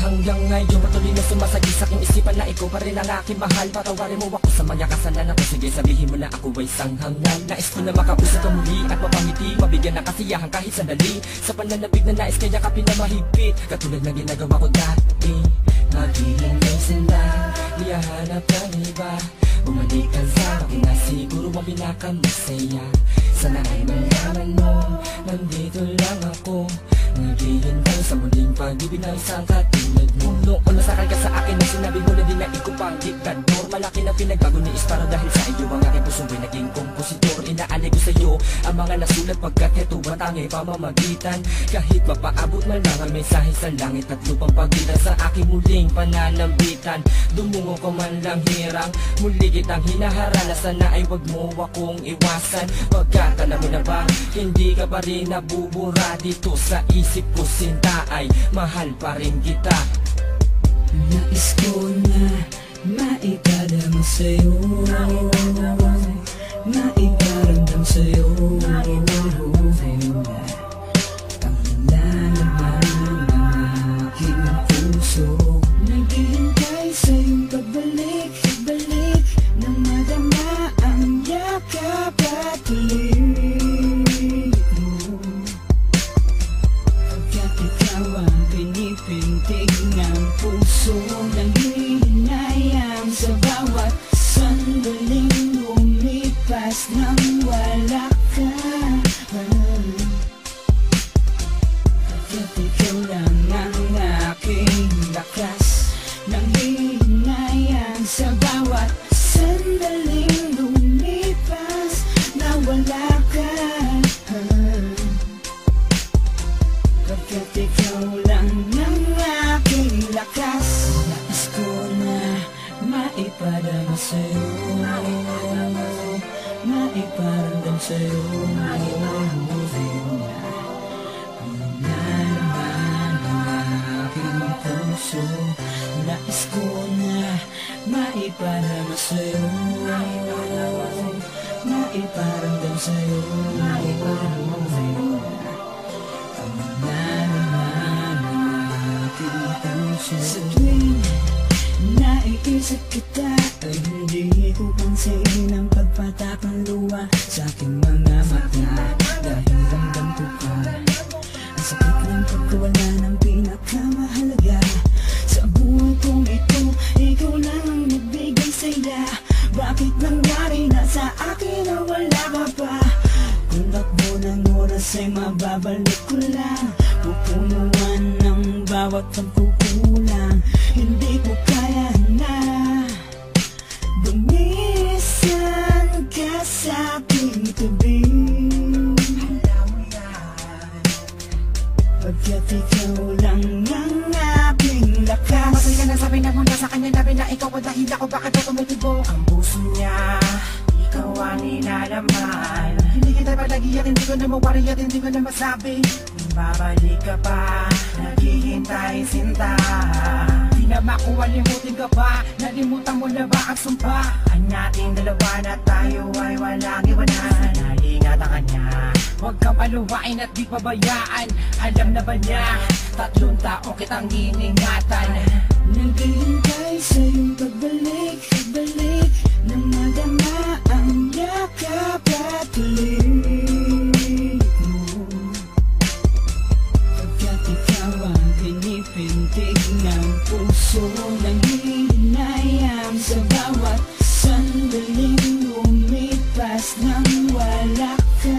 Hanggang ngayon patuloy na sumasagi sa aking isipan na ikaw pa rin ang aking mahal. Patawarin mo ako sa mga kasalanan ko, sige sabihin mo na ako ay sanghangan. Nais ko na makausap ka muli at mapangiti, mabigyan ng kasiyahan kahit sandali. Sa pananabig na nais kaya ka pinamahigpit, katulad na ginagawa ko dati. Maghihintay sila, liyahanap ng iba, bumalik ka sa akin na siguro ang pinakamasaya. Sana ay malaman mo, nandito lang ako, naghihintay sa muling pag-ibig ng isang katulad mo. Noon nasakal ka sa akin na sinabi mo na din na ikaw pang diktador. Malaki na pinagbago ni Isparo dahil sa iyo ang aking pusong ay naging kompositor. Inaalay ko sa iyo ang mga nasulat pagkat ito ang tanging pamamagitan. Kahit mapaabot man lang ang mensahe sa langit at lupang pagitan sa aking muling pananambitan. Dumungo ko man lang hirang, muli kitang hinaharana, sana ay wag mo akong iwasan. Pagkat alam mo na ba, hindi ka pa rin nabubura dito sa isip ko, sinta ay mahal pa rin kita. Nais ko na maipadama sa'yo, maiparamdam sa'yo ang nalalaman ng aking puso. Naghihintay sa'yong pagbalik, pagbalik nang madama ang yakap at pilit mo. Pagkat ikaw ang pinipintig ng puso, nanghihinayang sa bawat sandaling lumipas nang wala ka. Pagkat ikaw lang ang aking lakas, nanghihinayang sa bawat sandaling lumipas na wala ka. Pagkat ikaw lang ang aking lakas, nais ko na maipadama sa'yo, maiparamdam sa'yo ang nalaman ng aking puso. Nais ko na maipadama sa'yo, maiparamdam sa'yo ang nalaman ng aking puso. Sa tuwing naiisip kita ay hindi ko pansin ang pagpatak ng luha sa aking mga mata. Dahil ramdam ko pa ang sakit ng pagkawala ng pinakamahalaga sa buhay kong ito. Ikaw lang ang nagbigay saya. Bakit nangyari na sa akin na wala ka pa? Kung takbo ng oras ay mababalik ko lang, pupunuan ng bawat pagkukulang. Hindi ko kaya na dumisan ka sa aking tabi. Pagkat ikaw lang ang aking lakas. Masaya na sabi na muna sa kanya nabi na ikaw ang dahil ako, bakit ako tumitibo ang puso niya, ikaw ang inalaman. Hindi kita palagi at hindi ko na mawari at hindi ko na masabi babalik ka pa, naghihintay sinta. Di na makuwalimutin ka pa, nalimutan mo na ba ang sumpa? Ang nating dalawa na tayo ay walang iwanan. Nalingatan ka niya, huwag kang paluwain at di pabayaan. Alam na ba niya, 3 taong kitang iningatan. Naghihintay sa'yong pagbalik, pagbalik nang madama ang yakap at pilit mo. Pagkat ikaw ang pinipintig ng puso, nanghihinayang sa bawat sandaling lumipas nang wala ka.